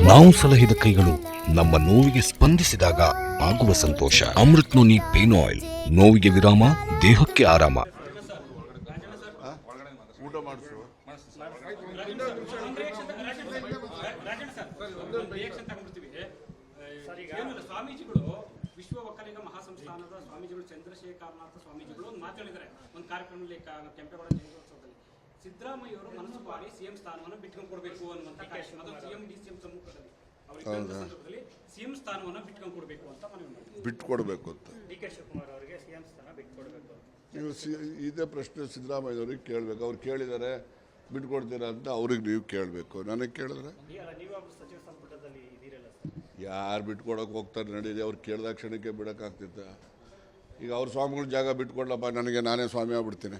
ನಾವು ಸಲಹಿದ ಕೈಗಳು ನಮ್ಮ ನೋವಿಗೆ ಸ್ಪಂದಿಸಿದಾಗ ಆಗುವ ಸಂತೋಷ. ಅಮೃತ್ ನೋನಿ ಪೇನ್ ಆಯಿಲ್, ನೋವಿಗೆ ವಿರಾಮ, ದೇಹಕ್ಕೆ ಆರಾಮ. ಊಟ ಮಾಡಿಸು. ಸ್ವಾಮೀಜಿಗಳು ವಿಶ್ವ ಒಕ್ಕಲಿಗ ಮಹಾಸಂಸ್ಥಾನದ ಸ್ವಾಮೀಜಿಗಳು ಚಂದ್ರಶೇಖರನಾಥ ಸ್ವಾಮೀಜಿಗಳು ಒಂದು ಮಾತು ಹೇಳಿದ್ದಾರೆ ಒಂದು ಕಾರ್ಯಕ್ರಮದಲ್ಲಿ ಕೆಂಪೇಗೌಡ ಜಯಂತ್ಯೋತ್ಸವದಲ್ಲಿ. ಸಿದ್ದರಾಮಯ್ಯ ಅವರು ಮನಸ್ಸು ಮಾಡಿ ಸಿಎಂ ಸ್ಥಾನವನ್ನು ಬಿಟ್ಕೊಂಡು ಕೊಡಬೇಕು ಅನ್ನುವಂಥ ಕಾರ್ಯಕ್ರಮ, ಅದು ಸಿಎಂ ಡಿಸಿಎಂ ಸಮ್ಮುಖದಲ್ಲಿ ಅವರಿಗೆ ಸಿಎಂ ಸ್ಥಾನವನ್ನು ಬಿಟ್ಕೊಂಡು ಕೊಡಬೇಕು ಅಂತ ಮನವಿ ಬಿಟ್ಕೊಡ್ಬೇಕು ಅಂತ ಡಿ.ಕೆ. ಶಿವಕುಮಾರ್ ಅವರಿಗೆ ಸಿಎಂ ಸ್ಥಾನ ಬಿಟ್ಕೊಡ್ಬೇಕು. ನೀವು ಇದೇ ಪ್ರಶ್ನೆ ಸಿದ್ದರಾಮಯ್ಯವ್ರಿಗೆ ಕೇಳಬೇಕು. ಅವ್ರು ಕೇಳಿದ್ದಾರೆ ಬಿಟ್ಕೊಡ್ತೀರಾ ಅಂತ ಅವ್ರಿಗೆ ನೀವು ಕೇಳಬೇಕು. ನನಗೆ ಕೇಳಿದ್ರೆ ಸಚಿವ ಸಂಪುಟದಲ್ಲಿ ಇದೀರಲ್ಲ, ಯಾರು ಬಿಟ್ಕೊಡೋಕೆ ಹೋಗ್ತಾರೆ ನಡೀರಿ. ಅವ್ರು ಕೇಳಿದ ಕ್ಷಣಕ್ಕೆ ಬಿಡೋಕ್ಕಾಗ್ತಿತ್ತ? ಈಗ ಅವ್ರ ಸ್ವಾಮಿಗಳ ಜಾಗ ಬಿಟ್ಕೊಡ್ಲಪ್ಪ, ನನಗೆ ನಾನೇ ಸ್ವಾಮಿ ಆಗ್ಬಿಡ್ತೀನಿ,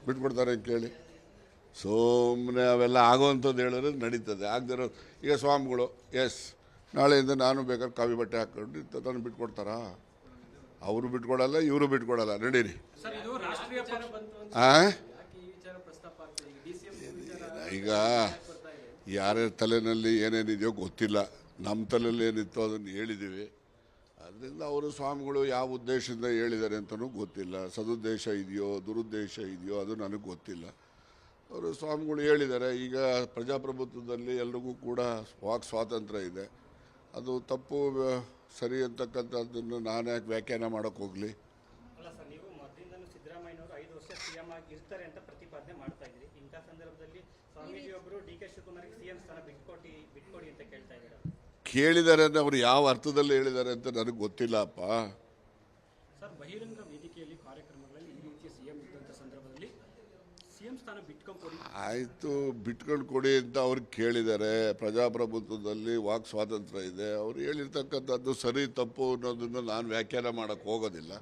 ಬಿಟ್ಕೊಡ್ತಾರೆ ಕೇಳಿ. ಸುಮ್ಮನೆ ಅವೆಲ್ಲ ಆಗೋವಂಥದ್ದು ಹೇಳಿದ್ರೆ ನಡೀತದೆ. ಆಗದಿರೋ ಈಗ ಸ್ವಾಮಿಗಳು ನಾಳೆಯಿಂದ ನಾನು ಬೇಕಾದ್ರೆ ಕಾವಿ ಬಟ್ಟೆ ಹಾಕ್ಕೊಂಡು ನಾನು ಬಿಟ್ಕೊಡ್ತಾರಾ? ಅವರು ಬಿಟ್ಕೊಡಲ್ಲ, ಇವರು ಬಿಟ್ಕೊಡಲ್ಲ. ನಡೀರಿ. ಈಗ ಯಾರ್ಯಾರ ತಲೆಯಲ್ಲಿ ಏನೇನಿದೆಯೋ ಗೊತ್ತಿಲ್ಲ. ನಮ್ಮ ತಲೆಯಲ್ಲಿ ಏನಿತ್ತು ಅದನ್ನು ಹೇಳಿದ್ದೀವಿ. ಅದರಿಂದ ಅವರು ಸ್ವಾಮಿಗಳು ಯಾವ ಉದ್ದೇಶದಿಂದ ಹೇಳಿದ್ದಾರೆ ಅಂತಲೂ ಗೊತ್ತಿಲ್ಲ. ಸದುದ್ದೇಶ ಇದೆಯೋ ದುರುದ್ದೇಶ ಇದೆಯೋ ಅದು ನನಗೆ ಗೊತ್ತಿಲ್ಲ. ಅವರು ಸ್ವಾಮಿಗಳು ಹೇಳಿದ್ದಾರೆ. ಈಗ ಪ್ರಜಾಪ್ರಭುತ್ವದಲ್ಲಿ ಎಲ್ರಿಗೂ ಕೂಡ ವಾಕ್ ಸ್ವಾತಂತ್ರ್ಯ ಇದೆ. ಅದು ತಪ್ಪು ಸರಿ ಅಂತಕ್ಕಂಥದ್ದನ್ನು ನಾನು ಯಾಕೆ ವ್ಯಾಖ್ಯಾನ ಮಾಡೋಕ್ಕೆ ಹೋಗಲಿ? ಅಲ್ಲ ಸರ್, ನೀವು ಮೊದಲಿಂದಲೂ ಸಿದ್ದರಾಮಯ್ಯನವರು 5 ವರ್ಷ ಸಿಎಂ ಆಗಿ ಇರ್ತಾರೆ ಅಂತ ಪ್ರತಿಪಾದನೆ ಮಾಡ್ತಾ ಇದ್ದೀರಿ. ಇಂಥ ಸಂದರ್ಭದಲ್ಲಿ ಸ್ವಾಮೀಜಿಯೊಬ್ಬರು ಡಿ.ಕೆ. ಶಿವಕುಮಾರ್ಗೆ ಸಿಎಂ ಸ್ಥಾನ ಬಿಟ್ಕೊಡಿ ಅಂತ ಕೇಳ್ತಾ ಇದ್ದಾರೆ. ಕೇಳಿದ್ದಾರೆ ಅಂದರೆ ಅವರು ಯಾವ ಅರ್ಥದಲ್ಲಿ ಹೇಳಿದ್ದಾರೆ ಅಂತ ನನಗೆ ಗೊತ್ತಿಲ್ಲಪ್ಪ. ಸರ್, ಬಹಿರಂಗ ವೇದಿಕೆಯಲ್ಲಿ ಕಾರ್ಯಕ್ರಮಗಳಲ್ಲಿ ಈ ರೀತಿಯ ಸಿಎಂ ಇದ್ದಂಥ ಸಂದರ್ಭದಲ್ಲಿ ಸಿಎಂ ಸ್ಥಾನ ಬಿಟ್ಕೊಂಡು ಕೊಡಿ, ಆಯಿತು ಬಿಟ್ಕೊಂಡು ಕೊಡಿ ಅಂತ ಅವ್ರಿಗೆ ಕೇಳಿದ್ದಾರೆ. ಪ್ರಜಾಪ್ರಭುತ್ವದಲ್ಲಿ ವಾಕ್ ಸ್ವಾತಂತ್ರ್ಯ ಇದೆ. ಅವ್ರು ಹೇಳಿರ್ತಕ್ಕಂಥದ್ದು ಸರಿ ತಪ್ಪು ಅನ್ನೋದನ್ನು ನಾನು ವ್ಯಾಖ್ಯಾನ ಮಾಡೋಕ್ಕೆ ಹೋಗೋದಿಲ್ಲ.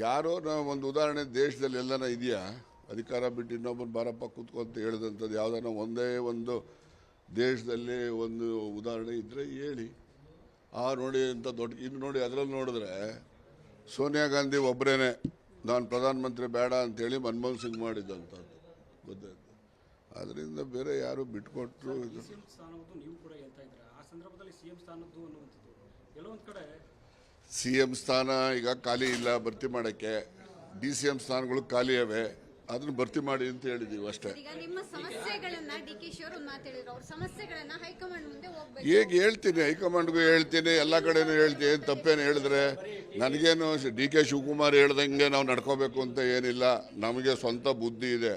ಯಾರೋ ಒಂದು ಉದಾಹರಣೆ ದೇಶದಲ್ಲಿ ಎಲ್ಲನ ಇದೆಯಾ? ಅಧಿಕಾರ ಬಿಟ್ಟು ಇನ್ನೊಬ್ಬರು ಬಾರಪ್ಪ ಕೂತ್ಕೊಂತ ಹೇಳಿದಂಥದ್ದು ಯಾವುದನ್ನ ಒಂದೇ ಒಂದು ದೇಶದಲ್ಲಿ ಒಂದು ಉದಾಹರಣೆ ಇದ್ದರೆ ಹೇಳಿ. ನೋಡಿ ಅಂತ ದೊಡ್ಡ ಇನ್ನು ನೋಡಿ ಅದರಲ್ಲಿ ನೋಡಿದ್ರೆ ಸೋನಿಯಾ ಗಾಂಧಿ ಒಬ್ಬರೇ ನಾನು ಪ್ರಧಾನಮಂತ್ರಿ ಬೇಡ ಅಂತೇಳಿ ಮನಮೋಹನ್ ಸಿಂಗ್ ಮಾಡಿದ್ದಂಥದ್ದು ಗೊತ್ತಾಯ್ತು. ಅದರಿಂದ ಬೇರೆ ಯಾರು ಬಿಟ್ಕೊಟ್ರು ಸಿಎಂ ಸ್ಥಾನದ್ದು ನೀವು ಕೂಡ ಹೇಳ್ತಾ ಇದ್ದೀರಾ. ಆ ಸಂದರ್ಭದಲ್ಲಿ ಸಿಎಂ ಸ್ಥಾನದ್ದು ಅನ್ನುವಂಥದ್ದು ಕೆಲವೊಂದು ಕಡೆ ಸಿಎಂ ಸ್ಥಾನ ಈಗ ಖಾಲಿ ಇಲ್ಲ ಭರ್ತಿ ಮಾಡೋಕ್ಕೆ. DCM ಸ್ಥಾನಗಳು ಖಾಲಿ ಅವೆ, ಅದನ್ನು ಭರ್ತಿ ಮಾಡಿ ಅಂತ ಹೇಳಿದ್ದೀವಿ ಅಷ್ಟೇ. ಹೇಗೆ ಹೇಳ್ತೀನಿ, ಹೈಕಮಾಂಡ್ಗೂ ಹೇಳ್ತೀನಿ, ಎಲ್ಲ ಕಡೆನೂ ಹೇಳ್ತೀನಿ. ತಪ್ಪೇನು ಹೇಳಿದ್ರೆ ನನಗೇನು ಡಿ.ಕೆ. ಶಿವಕುಮಾರ್ ಹೇಳ್ದಂಗೆ ನಾವು ನಡ್ಕೋಬೇಕು ಅಂತ ಏನಿಲ್ಲ. ನಮಗೆ ಸ್ವಂತ ಬುದ್ಧಿ ಇದೆ.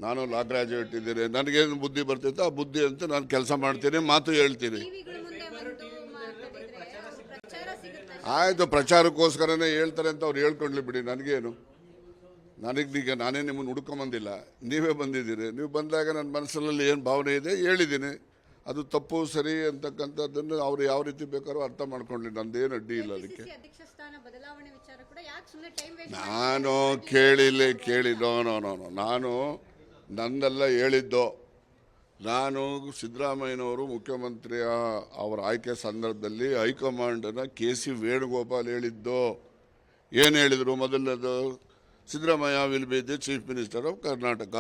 ನಾನು ಲಾ ಗ್ರಾಜುಯೇಟ್ ಇದ್ದೀನಿ. ನನಗೇನು ಬುದ್ಧಿ ಬರ್ತಿತ್ತು ಆ ಬುದ್ಧಿ ಅಂತ ನಾನು ಕೆಲಸ ಮಾಡ್ತೀನಿ, ಮಾತು ಹೇಳ್ತೀನಿ. ಆಯಿತು, ಪ್ರಚಾರಕ್ಕೋಸ್ಕರನೇ ಹೇಳ್ತಾರೆ ಅಂತ ಅವ್ರು ಹೇಳ್ಕೊಂಡ್ಲಿ ಬಿಡಿ. ನನಗೇನು, ನನಗೀಗ ನಾನೇ ನಿಮ್ಮನ್ನು ಹುಡ್ಕೊಂಬಂದಿಲ್ಲ, ನೀವೇ ಬಂದಿದ್ದೀರಿ. ನೀವು ಬಂದಾಗ ನನ್ನ ಮನಸ್ಸಲ್ಲಿ ಏನು ಭಾವನೆ ಇದೆ ಹೇಳಿದ್ದೀನಿ. ಅದು ತಪ್ಪು ಸರಿ ಅಂತಕ್ಕಂಥದ್ದನ್ನು ಅವ್ರು ಯಾವ ರೀತಿ ಬೇಕಾದ್ರೂ ಅರ್ಥ ಮಾಡ್ಕೊಂಡ್ಲಿ. ನಂದೇನು ಅಡ್ಡಿ ಇಲ್ಲ ಅದಕ್ಕೆ. ನಾನು ಕೇಳಿ ನಾನು ನಂದೆಲ್ಲ ಹೇಳಿದ್ದು. ನಾನು ಸಿದ್ದರಾಮಯ್ಯನವರು ಮುಖ್ಯಮಂತ್ರಿಯ ಅವರ ಆಯ್ಕೆ ಸಂದರ್ಭದಲ್ಲಿ ಹೈಕಮಾಂಡನ್ನು KC ವೇಣುಗೋಪಾಲ್ ಹೇಳಿದ್ದು. ಏನು ಹೇಳಿದರು? ಮೊದಲನೇದು, Siddaramaiah will be the chief minister of Karnataka,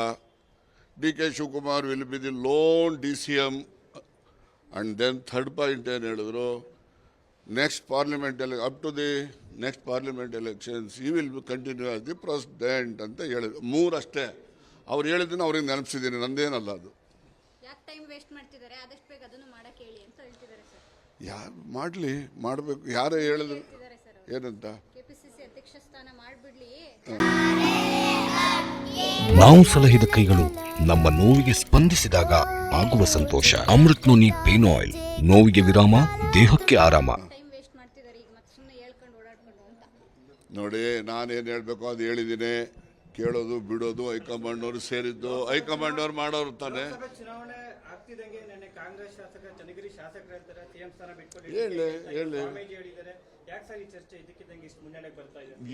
D K. Shivakumar will be the lone DCM. And then third point ಏನು ಹೇಳಿದ್ರು? Next parliament up to the next parliament elections ಈ will continue as the president ಅಂತ ಹೇಳಿದ್ರು. 3 ಅಷ್ಟೇ. ಅವ್ರು ಹೇಳಿದ್ದನ್ನು ಅವ್ರಿಗೆ ನೆನಪಿಸಿದ್ದೀನಿ, ನಂದೇನಲ್ಲ ಅದು. ಯಾರು ಮಾಡಬೇಕು, ಯಾರೇ ಹೇಳಿದ್ರು ಏನಂತ. ನಾವು ಸಲಹಿದ ಕೈಗಳು ನಮ್ಮ ನೋವಿಗೆ ಸ್ಪಂದಿಸಿದಾಗ ಆಗುವ ಸಂತೋಷ. ಅಮೃತ್ ನೋನಿ ಪೇನ್ ಆಯಿಲ್, ನೋವಿಗೆ ವಿರಾಮ, ದೇಹಕ್ಕೆ ಆರಾಮ. ನೋಡಿ, ನಾನೇನು ಹೇಳಬೇಕು ಅದು ಹೇಳಿದ್ದೀನಿ. ಕೇಳೋದು ಬಿಡೋದು ಹೈಕಮಾಂಡ್ನವ್ರು ಸೇರಿದ್ದು. ಹೈಕಮಾಂಡ್ನವ್ರು ಮಾಡೋರು ತಾನೆ. ಹೇಳಿ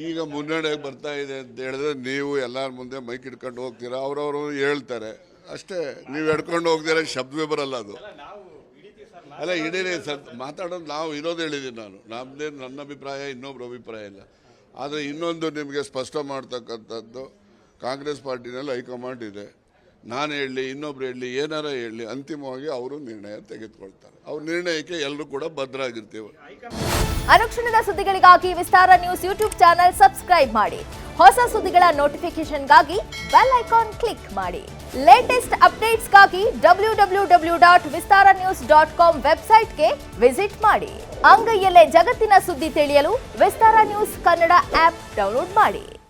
ಈಗ ಮುನ್ನಡೆಗೆ ಬರ್ತಾ ಇದೆ ಅಂತ ಹೇಳಿದ್ರೆ ನೀವು ಎಲ್ಲರ ಮುಂದೆ ಮೈಕ್ ಇಟ್ಕೊಂಡು ಹೋಗ್ತೀರಾ, ಅವ್ರವರು ಹೇಳ್ತಾರೆ ಅಷ್ಟೇ. ನೀವು ಹಿಡ್ಕೊಂಡು ಹೋಗ್ತೀರಾ, ಶಬ್ದವೇ ಬರಲ್ಲ ಅದು. ಅಲ್ಲ ಇಡೀ ಸರ್ ಮಾತಾಡೋದು ನಾವು ಇರೋದು ಹೇಳಿದ್ದೀನಿ ನಾನು. ನನ್ನ ಅಭಿಪ್ರಾಯ ಇನ್ನೊಬ್ರ ಅಭಿಪ್ರಾಯ ಇಲ್ಲ. ಆದರೆ ಇನ್ನೊಂದು ನಿಮಗೆ ಸ್ಪಷ್ಟ ಮಾಡ್ತಕ್ಕಂಥದ್ದು, ಕಾಂಗ್ರೆಸ್ ಪಾರ್ಟಿನಲ್ಲಿ ಹೈಕಮಾಂಡ್ ಇದೆ. ನಾನು ಹೇಳಲಿ ಇನ್ನೊಬ್ರು ಹೇಳಲಿ ಏನಾರ ಹೇಳಲಿ ಅಂತಿಮವಾಗಿ ಅವರು ನಿರ್ಣಯ ತೆಗೆದುಕೊಳ್ತಾರೆ. ಅವ್ರ ನಿರ್ಣಯಕ್ಕೆ ಎಲ್ಲರೂ ಕೂಡ ಬದ್ಧರಾಗಿರ್ತೀವಿ. ಅನುಕ್ಷಣದ ಸುದ್ದಿಗಳಿಗಾಗಿ ವಿಸ್ತಾರ ನ್ಯೂಸ್ ಯೂಟ್ಯೂಬ್ ಚಾನೆಲ್ ಸಬ್ಸ್ಕ್ರೈಬ್ ಮಾಡಿ. ಹೊಸ ಸುದ್ದಿಗಳ ನೋಟಿಫಿಕೇಶನ್ಗಾಗಿ ಬೆಲ್ ಐಕಾನ್ ಕ್ಲಿಕ್ ಮಾಡಿ. ಲೇಟೆಸ್ಟ್ ಅಪ್ಡೇಟ್ಸ್ಗಾಗಿ www.vistaranews.com ವೆಬ್ಸೈಟ್ಗೆ ವಿಸಿಟ್ ಮಾಡಿ. ಅಂಗೈಯಲ್ಲೇ ಜಗತ್ತಿನ ಸುದ್ದಿ ತಿಳಿಯಲು ವಿಸ್ತಾರ ನ್ಯೂಸ್ ಕನ್ನಡ ಆಪ್ ಡೌನ್ಲೋಡ್ ಮಾಡಿ.